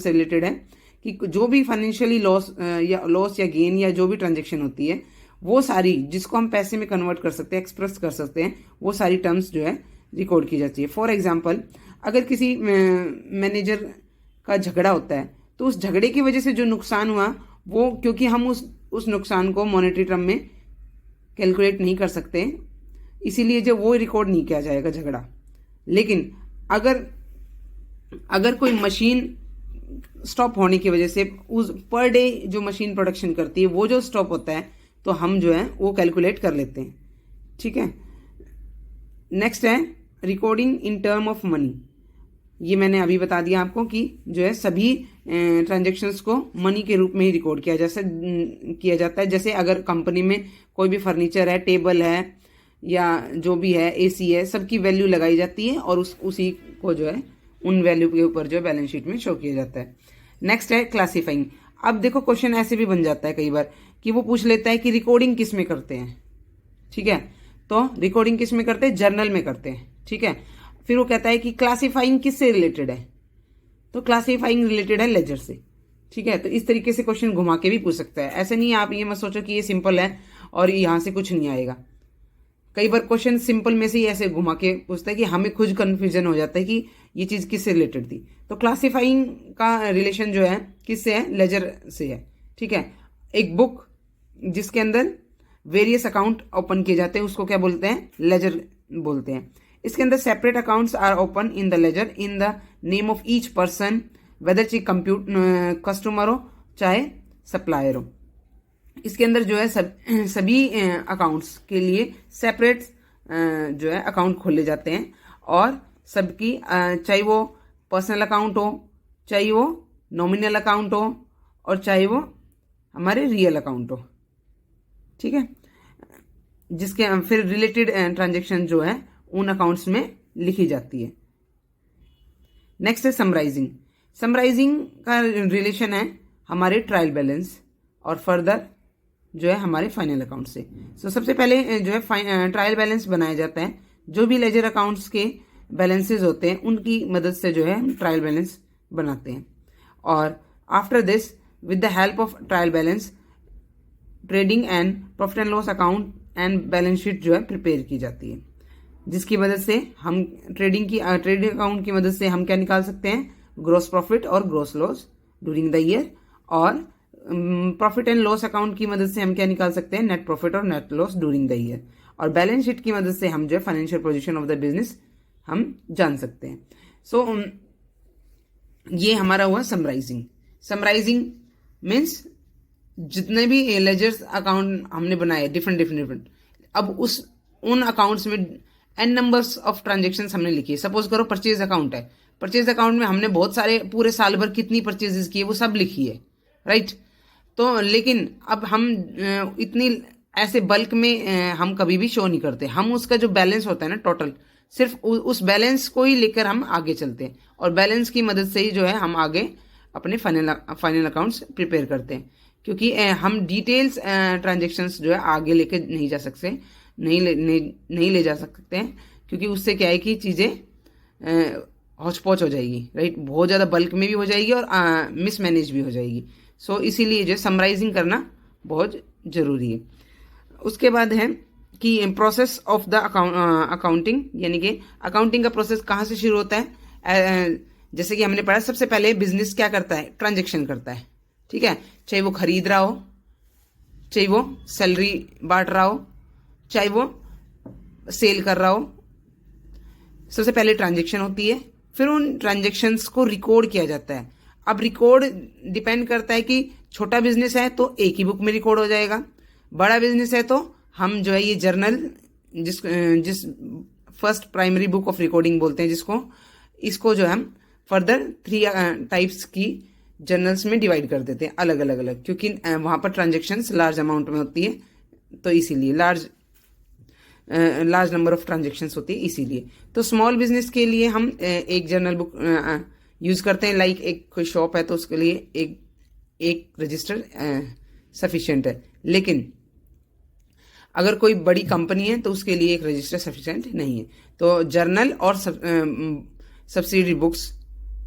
से रिलेटेड है कि जो भी फाइनेंशियली लॉस या गेन या जो भी ट्रांजेक्शन होती है वो सारी, जिसको हम पैसे में कन्वर्ट कर सकते हैं, एक्सप्रेस कर सकते हैं, वो सारी टर्म्स जो है रिकॉर्ड की जाती है। फॉर एग्जाम्पल, अगर किसी मैनेजर का झगड़ा होता है तो उस झगड़े की वजह से जो नुकसान हुआ वो, क्योंकि हम उस नुकसान को मॉनेटरी टर्म में कैलकुलेट नहीं कर सकते, इसीलिए जो वो रिकॉर्ड नहीं किया जाएगा झगड़ा। लेकिन अगर कोई मशीन स्टॉप होने की वजह से उस पर डे जो मशीन प्रोडक्शन करती है वो जो स्टॉप होता है तो हम जो है वो कैलकुलेट कर लेते हैं। ठीक है। नेक्स्ट है recording in term of money. ये मैंने अभी बता दिया आपको कि जो है सभी ट्रांजेक्शंस को मनी के रूप में ही रिकॉर्ड किया जाता है। जैसे अगर कंपनी में कोई भी फर्नीचर है, टेबल है या जो भी है, एसी है, सबकी वैल्यू लगाई जाती है और उसी को जो है उन वैल्यू के ऊपर जो है बैलेंस शीट में शो किया जाता है। नेक्स्ट है क्लासीफाइंग। अब देखो क्वेश्चन ऐसे भी बन जाता है कई बार कि वो पूछ लेता है कि रिकॉर्डिंग किस में करते हैं। ठीक है, तो रिकॉर्डिंग किस में करते हैं? जर्नल में करते हैं। ठीक है, फिर वो कहता है कि क्लासीफाइंग किससे रिलेटेड है? तो क्लासीफाइंग रिलेटेड है लेजर से। ठीक है, तो इस तरीके से क्वेश्चन घुमा के भी पूछ सकता है। ऐसे नहीं आप ये मत सोचो कि ये सिंपल है और यहां से कुछ नहीं आएगा। कई बार क्वेश्चन सिंपल में से ही ऐसे घुमा के पूछता है कि हमें खुद कंफ्यूजन हो जाता है कि ये चीज किससे रिलेटेड थी। तो क्लासीफाइंग का रिलेशन जो है किससे है? लेजर से है। ठीक है, एक बुक जिसके अंदर वेरियस अकाउंट ओपन किए जाते हैं उसको क्या बोलते हैं? लेजर बोलते हैं। इसके अंदर separate accounts are open in the ledger in the name of each person, whether चाहे कस्टमर हो चाहे सप्लायर हो। इसके अंदर जो है सभी अकाउंट्स के लिए सेपरेट जो है अकाउंट खोले जाते हैं और सबकी चाहे वो पर्सनल अकाउंट हो, चाहे वो नॉमिनल अकाउंट हो और चाहे वो हमारे रियल अकाउंट हो। ठीक है, जिसके फिर रिलेटेड ट्रांजेक्शन जो है उन अकाउंट्स में लिखी जाती है। नेक्स्ट है समराइजिंग। समराइजिंग का रिलेशन है हमारे ट्रायल बैलेंस और फर्दर जो है हमारे फाइनल अकाउंट से। तो सबसे पहले जो है ट्रायल बैलेंस बनाया जाता है। जो भी लेजर अकाउंट्स के बैलेंसेज होते हैं उनकी मदद से जो है हम ट्रायल बैलेंस बनाते हैं। और after this with the help of trial balance trading and profit and loss account and balance sheet जो है प्रिपेयर की जाती है, जिसकी मदद से हम ट्रेडिंग अकाउंट की मदद से हम क्या निकाल सकते हैं? ग्रॉस प्रॉफिट और gross loss during the year. और प्रॉफिट एंड लॉस अकाउंट की मदद से हम क्या निकाल सकते हैं? नेट प्रॉफिट और net loss during the year. और बैलेंस शीट की मदद से हम जो है financial position of the business हम जान सकते हैं। सो ये हमारा हुआ समराइजिंग। समराइजिंग मीन्स जितने भी लेजर्स अकाउंट हमने बनाए डिफरेंट, अब उन अकाउंट्स में एन नंबर्स ऑफ ट्रांजेक्शन्स हमने लिखी है। सपोज करो परचेज अकाउंट है, परचेज अकाउंट में हमने बहुत सारे पूरे साल भर कितनी परचेजेस की है वो सब लिखी है, राइट। तो लेकिन अब हम इतनी ऐसे बल्क में हम कभी भी शो नहीं करते। हम उसका जो बैलेंस होता है ना टोटल, सिर्फ उस बैलेंस को ही लेकर हम आगे चलते हैं और बैलेंस की मदद से ही जो है हम आगे अपने फाइनल अकाउंट्स प्रिपेयर करते हैं। क्योंकि हम डिटेल्स ट्रांजेक्शन्स जो है आगे लेके नहीं जा सकते, नहीं ले जा सकते हैं, क्योंकि उससे क्या है कि चीज़ें हौच-पौच हो जाएगी, राइट। बहुत ज़्यादा बल्क में भी हो जाएगी और मिसमैनेज भी हो जाएगी। सो इसीलिए जो समराइजिंग करना बहुत ज़रूरी है। उसके बाद है कि प्रोसेस ऑफ द अकाउंटिंग, यानी कि अकाउंटिंग का प्रोसेस कहाँ से शुरू होता है। जैसे कि हमने पढ़ा, सबसे पहले बिजनेस क्या करता है? ट्रांजेक्शन करता है। ठीक है, चाहे वो खरीद रहा हो, चाहे वो सैलरी बांट रहा हो, चाहे वो सेल कर रहा हो, सबसे पहले ट्रांजेक्शन होती है। फिर उन ट्रांजेक्शन्स को रिकॉर्ड किया जाता है। अब रिकॉर्ड डिपेंड करता है कि छोटा बिजनेस है तो एक ही बुक में रिकॉर्ड हो जाएगा, बड़ा बिजनेस है तो हम जो है ये जर्नल जिस first primary book of recording बोलते हैं जिसको, इसको जो है हम फर्दर 3 टाइप्स की जर्नल्स में डिवाइड कर देते हैं अलग अलग, क्योंकि वहां पर ट्रांजेक्शन्स लार्ज अमाउंट में होती है, तो इसीलिए लार्ज नंबर ऑफ ट्रांजेक्शन्स होती है इसीलिए। तो स्मॉल बिजनेस के लिए हम एक जर्नल बुक यूज करते हैं। लाइक एक कोई शॉप है तो उसके लिए एक रजिस्टर सफिशिएंट है। लेकिन अगर कोई बड़ी कंपनी है तो उसके लिए एक रजिस्टर सफिशिएंट नहीं है। तो जर्नल और सब्सिडरी बुक्स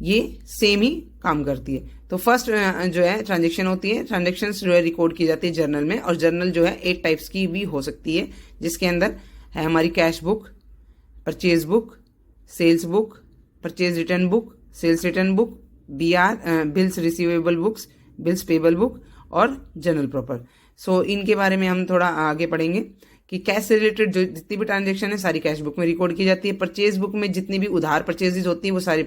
ये सेम ही काम करती है। तो फर्स्ट जो है ट्रांजेक्शन होती है, ट्रांजेक्शन्स जो है रिकॉर्ड की जाती है जर्नल में, और जर्नल जो है 8 टाइप्स की भी हो सकती है, जिसके अंदर है हमारी cash book, purchase book, sales book, purchase return book, sales return book, BR bills receivable books, bills payable book और जर्नल प्रॉपर। सो इनके बारे में हम थोड़ा आगे पढ़ेंगे कि कैश से रिलेटेड जो जितनी भी ट्रांजेक्शन है सारी कैश बुक में रिकॉर्ड की जाती है। परचेज बुक में जितनी भी उधार परचेजेज होती है वो सारी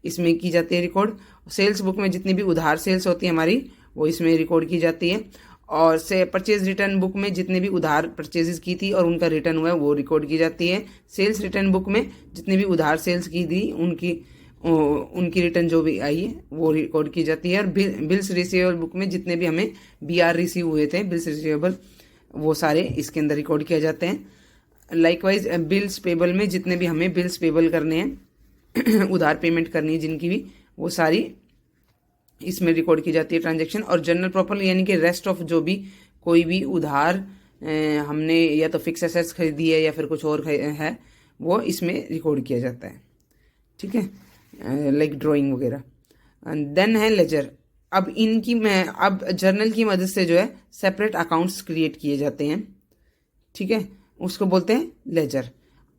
इसमें की जाती है रिकॉर्ड। सेल्स बुक में जितनी भी उधार सेल्स होती है हमारी वो इसमें रिकॉर्ड की जाती है। और से परचेज रिटर्न बुक में जितने भी उधार परचेजेस की थी और उनका रिटर्न हुआ है वो रिकॉर्ड की जाती है। सेल्स रिटर्न बुक में जितनी भी उधार सेल्स की थी उनकी रिटर्न जो भी आई है वो रिकॉर्ड की जाती है। और बिल्स रिसीवेबल बुक में जितने भी हमें BR रिसीव हुए थे बिल्स रिसीवेबल वो सारे इसके अंदर रिकॉर्ड किए जाते हैं। लाइकवाइज बिल्स पेबल में जितने भी हमें बिल्स पेबल करने हैं उधार पेमेंट करनी है जिनकी भी, वो सारी इसमें रिकॉर्ड की जाती है ट्रांजेक्शन। और जनरल प्रॉपर्टी यानी कि रेस्ट ऑफ जो भी कोई भी उधार हमने या तो फिक्स एसेट्स खरीदी है या फिर कुछ और है वो इसमें रिकॉर्ड किया जाता है, ठीक है, लाइक ड्राइंग वगैरह। देन है लेजर। अब अब जर्नल की मदद से जो है सेपरेट अकाउंट्स क्रिएट किए जाते हैं, ठीक है, उसको बोलते हैं लेजर।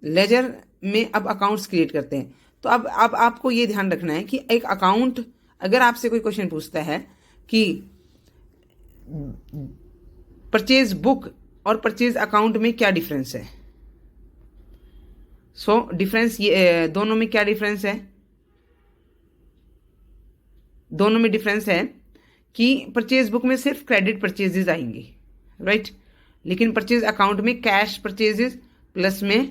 लेजर में अब अकाउंट्स क्रिएट करते हैं। तो अब आपको ये ध्यान रखना है कि एक अकाउंट, अगर आपसे कोई क्वेश्चन पूछता है कि परचेज बुक और परचेज अकाउंट में क्या डिफरेंस है, सो डिफरेंस ये दोनों में क्या डिफरेंस है, दोनों में डिफरेंस है कि परचेज बुक में सिर्फ क्रेडिट परचेजेस आएंगी, राइट, लेकिन परचेज अकाउंट में कैश परचेजेस प्लस में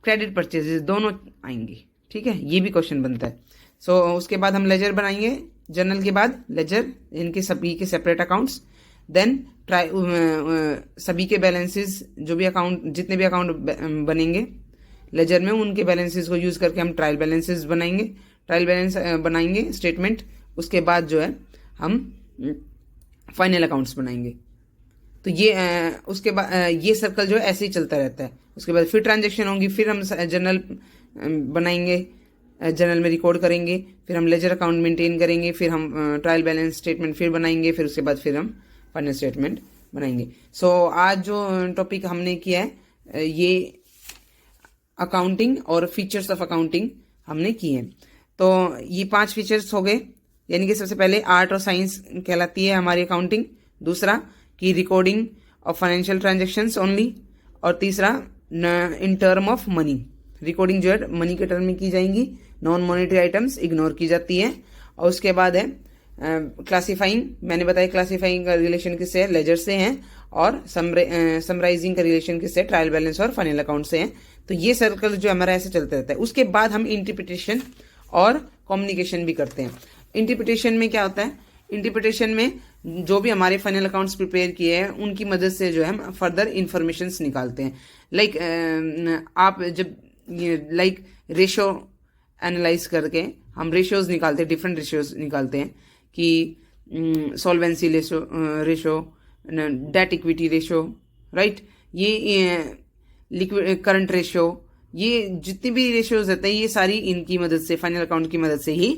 क्रेडिट परचेजेस दोनों आएंगी, ठीक है, ये भी क्वेश्चन बनता है। सो उसके बाद हम लेजर बनाएंगे, जर्नल के बाद लेजर, इनके सभी के सेपरेट अकाउंट्स। देन सभी के बैलेंसेस, जो भी अकाउंट जितने भी अकाउंट बनेंगे लेजर में उनके बैलेंसेस को यूज करके हम ट्रायल बैलेंसेस बनाएंगे, ट्रायल बैलेंस बनाएंगे स्टेटमेंट। उसके बाद जो है हम फाइनल अकाउंट्स बनाएंगे। तो ये उसके बाद ये सर्कल जो है ऐसे ही चलता रहता है। उसके बाद फिर ट्रांजेक्शन होंगी, फिर हम जर्नल बनाएंगे, जर्नल में रिकॉर्ड करेंगे, फिर हम लेजर अकाउंट मेंटेन करेंगे, फिर हम ट्रायल बैलेंस स्टेटमेंट फिर बनाएंगे, फिर उसके बाद फिर हम फाइनल स्टेटमेंट बनाएंगे। सो आज जो टॉपिक हमने किया है ये अकाउंटिंग और फीचर्स ऑफ अकाउंटिंग हमने किए हैं। तो ये 5 फीचर्स हो गए, यानी कि सबसे पहले आर्ट और साइंस कहलाती है हमारी अकाउंटिंग, दूसरा कि recording of financial transactions only, और तीसरा in term of money, recording जो है मनी के टर्म में की जाएंगी, नॉन मॉनेटरी आइटम्स इग्नोर की जाती है। और उसके बाद है क्लासीफाइंग, मैंने बताया क्लासीफाइंग का रिलेशन किससे है, लेजर से है, और समराइजिंग का रिलेशन किससे, ट्रायल बैलेंस और फाइनल अकाउंट से है। तो ये सर्कल जो हमारा ऐसे चलता रहता है। उसके बाद हम इंटरप्रिटेशन और कम्युनिकेशन भी करते हैं। इंटरप्रिटेशन में क्या होता है, इंटरप्रिटेशन में जो भी हमारे फाइनल अकाउंट्स प्रिपेयर किए हैं उनकी मदद से जो है हम फर्दर इंफॉर्मेशन निकालते हैं। लाइक आप जब लाइक रेशो एनालाइज करके हम रेशियोज निकालते हैं, डिफरेंट रेशियोज निकालते हैं कि solvency ratio, debt equity ratio, right, ये लिक्विड करंट रेशो, ये जितनी भी रेशियोज रहते हैं ये सारी इनकी मदद से, फाइनल अकाउंट की मदद से ही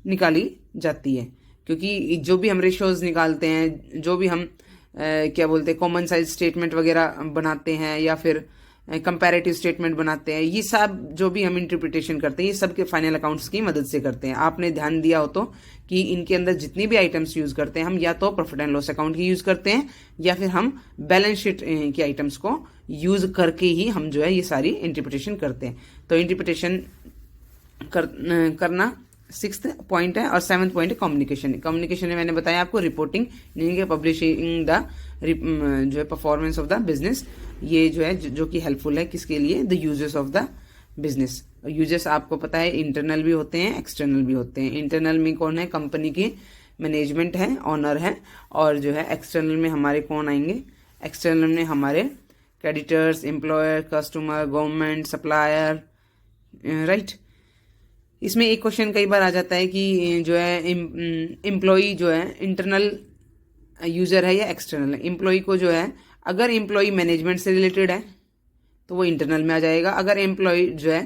निकाली जाती है। क्योंकि जो भी हम रेशियोज निकालते हैं, जो भी हम क्या बोलते हैं कॉमन साइज स्टेटमेंट वगैरह बनाते हैं या फिर कंपैरेटिव स्टेटमेंट बनाते हैं, ये सब जो भी हम इंटरप्रिटेशन करते हैं ये सब के फाइनल अकाउंट्स की मदद से करते हैं। आपने ध्यान दिया हो तो कि इनके अंदर जितनी भी आइटम्स यूज करते हैं हम या तो प्रॉफिट एंड लॉस अकाउंट की यूज करते हैं या फिर हम बैलेंस शीट के आइटम्स को यूज करके ही हम जो है ये सारी इंटरप्रिटेशन करते हैं। तो इंटरप्रिटेशन करना 6th पॉइंट है। और 7th पॉइंट है कम्युनिकेशन। कम्युनिकेशन में मैंने बताया आपको रिपोर्टिंग, पब्लिशिंग द जो है परफॉर्मेंस ऑफ द बिजनेस, ये जो है जो कि हेल्पफुल है किसके लिए, the users of the business. Users आपको पता है इंटरनल भी होते हैं एक्सटर्नल भी होते हैं। इंटरनल में कौन है, कंपनी की मैनेजमेंट है, ऑनर है, और जो है एक्सटर्नल में हमारे कौन आएंगे, एक्सटर्नल में हमारे creditors, employer, customer, government, supplier, right. इसमें एक क्वेश्चन कई बार आ जाता है कि जो है एम्प्लॉई जो है इंटरनल यूजर है या एक्सटर्नल है। एम्प्लॉई को जो है अगर एम्प्लॉई मैनेजमेंट से रिलेटेड है तो वो इंटरनल में आ जाएगा। अगर एम्प्लॉय जो है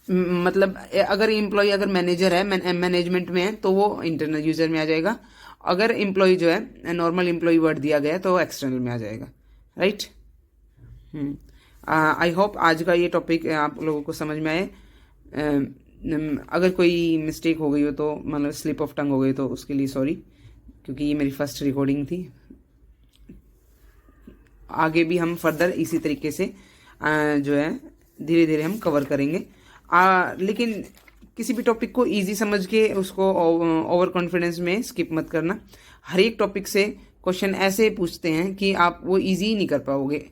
मतलब अगर एम्प्लॉय अगर मैनेजर है, मैनेजमेंट में है, तो वो इंटरनल यूजर में आ जाएगा। अगर एम्प्लॉय जो है नॉर्मल एम्प्लॉय वर्ड दिया गया है तो वो एक्सटर्नल में आ जाएगा, राइट। आई होप आज का ये टॉपिक आप लोगों को समझ में आए। अगर कोई मिस्टेक हो गई हो तो मतलब स्लिप ऑफ टंग हो गई तो उसके लिए सॉरी, क्योंकि ये मेरी फर्स्ट रिकॉर्डिंग थी। आगे भी हम फर्दर इसी तरीके से जो है धीरे धीरे हम कवर करेंगे। लेकिन किसी भी टॉपिक को इजी समझ के उसको ओवर कॉन्फिडेंस में स्किप मत करना। हर एक टॉपिक से क्वेश्चन ऐसे पूछते हैं कि आप वो इजी ही नहीं कर पाओगे,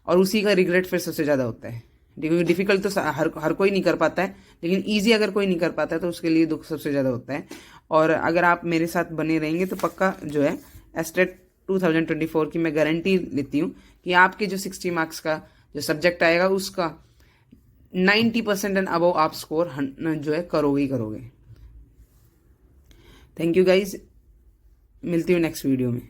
और उसी का रिग्रेट फिर सबसे ज़्यादा होता है। डिफिकल्ट तो हर कोई नहीं कर पाता है, लेकिन इजी अगर कोई नहीं कर पाता है तो उसके लिए दुख सबसे ज़्यादा होता है। और अगर आप मेरे साथ बने रहेंगे तो पक्का जो है एस्टेट 2024 की मैं गारंटी लेती हूँ कि आपके जो 60 मार्क्स का जो सब्जेक्ट आएगा उसका 90% एंड अबव आप स्कोर जो है करोगे ही करोगे। थैंक यू गाइज, मिलती हूँ नेक्स्ट वीडियो में।